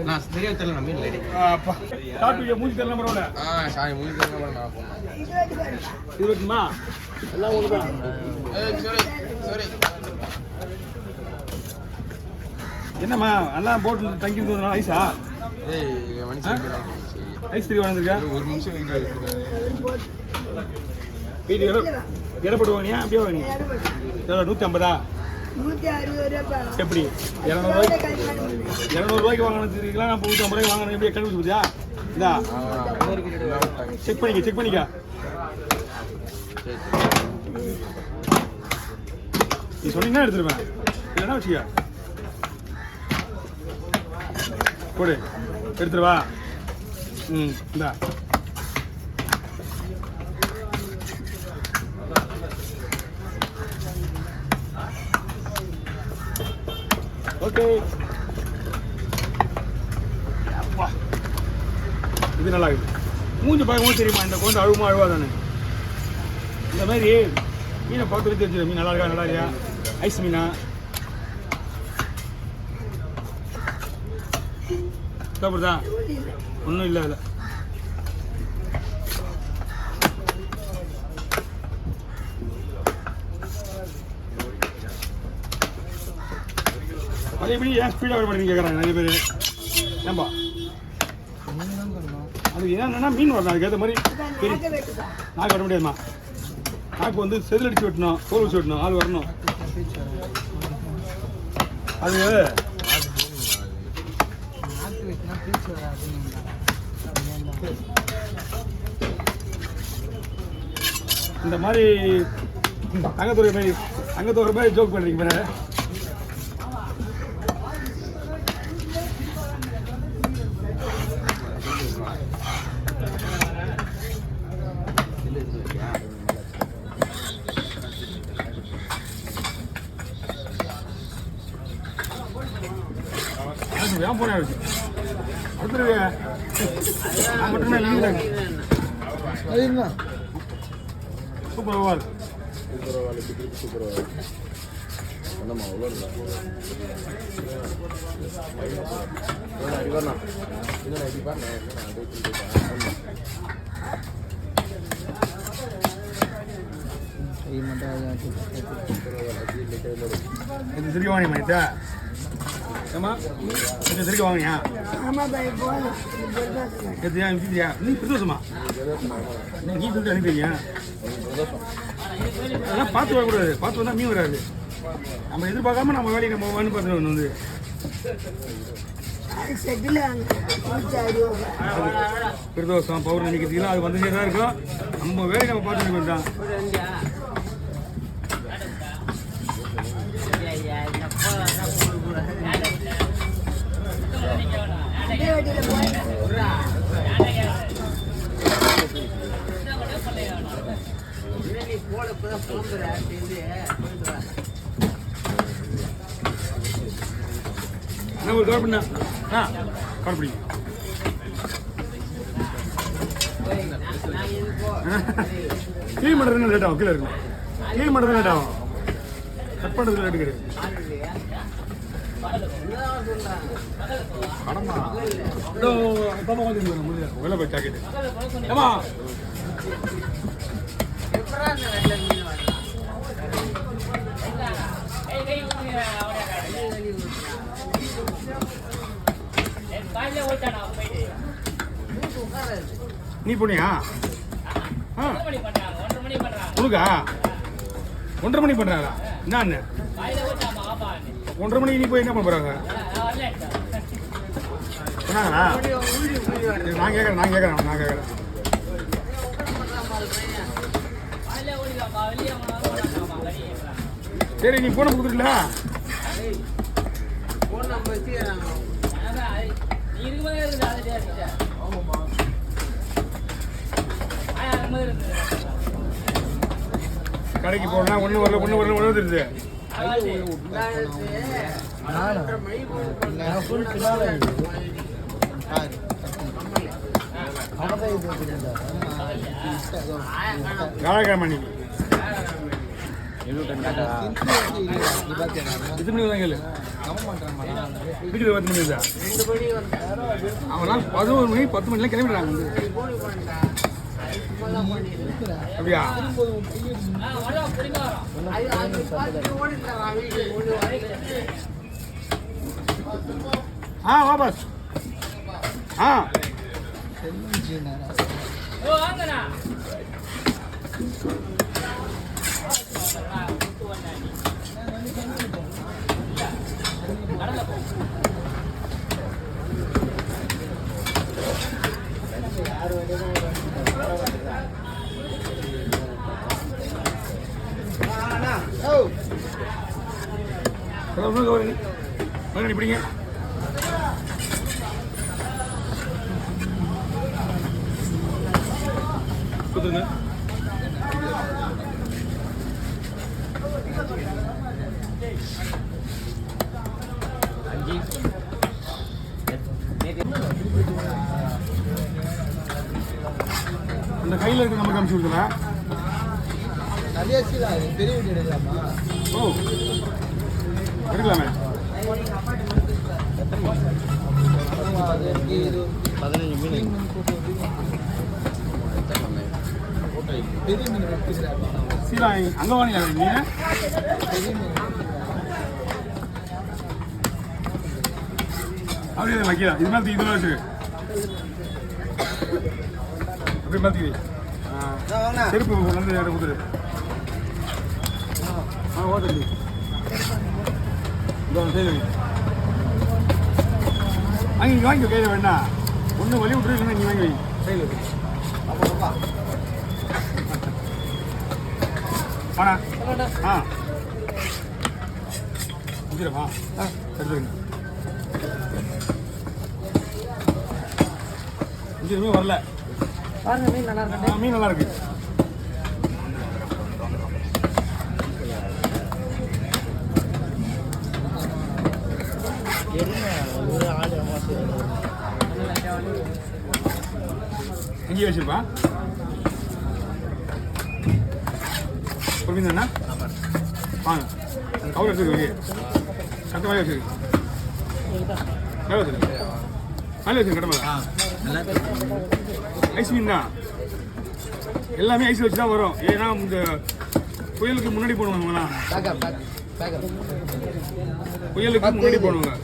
நான் சரியா தெரியல நம்ம லேடி அப்பா டாபிக் மூஞ்சி தெரியல பரவாயில்ல சாரி மூஞ்சி தெரியல நான் போறேன் இது வெட்டுமா எல்லாம் ஒண்ணுதான் சரி என்னம்மா எல்லாம் போட்டு தங்கி இருந்ததுனால ஐஸா ஏய் மனுஷன் ஐஸ் திரி வாங்கிருக்கா ஒரு நிமிஷம் வீட்டுக்கு எடப்பட்டு வாங்கினியா அப்படியே வாங்கினியா எவ்வளோ 150 எப்படி 200 வாங்கினதுலாம் நான் 150 வாங்கினேன் எப்படி கண்டுபிடிச்சு போதியா இதா செக் பண்ணிக்க நீ சொன்னீங்கன்னா எடுத்துருவேன் இல்லைன்னா வச்சுக்க போடு எடுத்துருவா இந்தா ஓகே அப்பா இது நல்லா இருக்குது மூஞ்சி பார்க்கும்போது தெரியுமா இந்த குழந்தை அழுவுமா அழுவாதானே இந்த மாதிரி மீனை பார்த்து வச்சு வச்சுருக்க மீன் நல்லா இல்லையா ஐஸ் மீனா சாப்பிடுதா ஒன்றும் இல்லை அதில் அது எப்படி ஏன் ஸ்பீடாக வர மாட்டேன்னு கேட்குறாங்க நிறைய பேர் ஏன்பா அது என்னன்னா மீன் வரணும் அதுக்கேற்ற மாதிரி நாக்கு வர முடியாதுமா நாக்கு வந்து செதில் அடிச்சு வெட்டணும் தோல் வச்சு வெட்டணும் ஆள் வரணும் அது இந்த மாதிரி தங்கத்துறை மாதிரி ஜோக் பண்ணுறீங்க மேலே ஏன் போனேன் அடுத்துருவே நான் மட்டுமே இல்லை சூப்பராக இருக்கு சூப்பராக என்னம்மா அவ்வளோ அடிப்பாண்ணா இல்லை அடிப்பா இது திருப்பி வாங்கினியா மணித்தா ஏமா இது திருப்பி வாங்கினியா எத்தியா நிமிஷத்தியா நீ பிரதோஷமா நீ சொல்லிட்டு அனுப்பிடுறியா அதெல்லாம் பார்த்து வரக்கூடாது பார்த்து வந்தால் மீன் வராது நம்ம எதிர்பார்க்காம நம்ம வேலையை நம்ம வந்து பார்த்துட்டு வந்து பிரதோஷம் பௌர்ணமிக்கிறதுலாம் அது வந்துட்டே தான் இருக்கும் நம்ம வேலையை நம்ம பார்த்துட்டு தான் ஒரு கவர் பண்ண கவர் பிடிக்கும் கிளீன் பண்ணுறது லேட் ஆகும் கீழே இருக்கும் கிளீன் பண்ணுறது லேட் ஆகும் கட் பண்ணுறது லேட் கிடையாது வெள்ளை போய் ஜாக்கெட்டு ஏமா நீ போனியா உனக்கா 1:30 மணி பண்றாங்களா என்ன 1:30 மணிக்கு நீ போய் என்ன பண்ண போறாங்க சொன்னாங்களா நான் கேட்கறேன் சரி நீ போன கொடுத்துருல கடைக்கு போனா ஒண்ணு வரல தெரியுது காலக்கிழமை இது தான் கேளு வீட்டுக்கு 10 மணி தான் அவனால் 11 மணி 10 மணிலாம் கிளம்பிடுறாங்க வந்து அப்படியா வா பாஸ் இப்படிங்க கொடுத்துருங்க அந்த கையில் இருக்க நமக்கு அனுப்பிச்சு கொடுத்தல நிறைய பெரிய வீடு எடுக்கலாமா? ஓ எடுக்கலாமே 15 மீன் பெரிய மீன் சீலா அங்கே வாங்கியா மீன் பெரிய மீன் அப்படியே வைக்கல இது மாதிரி இதில் வச்சு அப்படி மாற்றி செருப்பு வந்து கொடுத்துரு ஓகே சரி வாங்கி கையில் வேணா ஒன்று வழி விட்டுரு இல்லைன்னா நீ வாங்கி வை கையில் ஆனா முடிச்சிடப்பா எடுத்துருங்க 5 மீன் வரல பாருங்க மீன் நல்லா இருக்கு. மீன் நல்லா இருக்கு எங்கேயே வச்சிருப்பா ஒரு மீன் தானே வாங்க கவர் எடுத்துருக்கு வெளியே கட்ட மாதிரி வச்சிருக்கு மேலே வச்சிருக்கு மேலே வச்சிருக்கு கட்ட மேலே ஐஸ் மீன் தான் எல்லாமே ஐஸ் வச்சு தான் வரும் ஏன்னா இந்த புயலுக்கு முன்னாடி போடுவாங்கலாம் புயலுக்கு முன்னாடி போடுவாங்க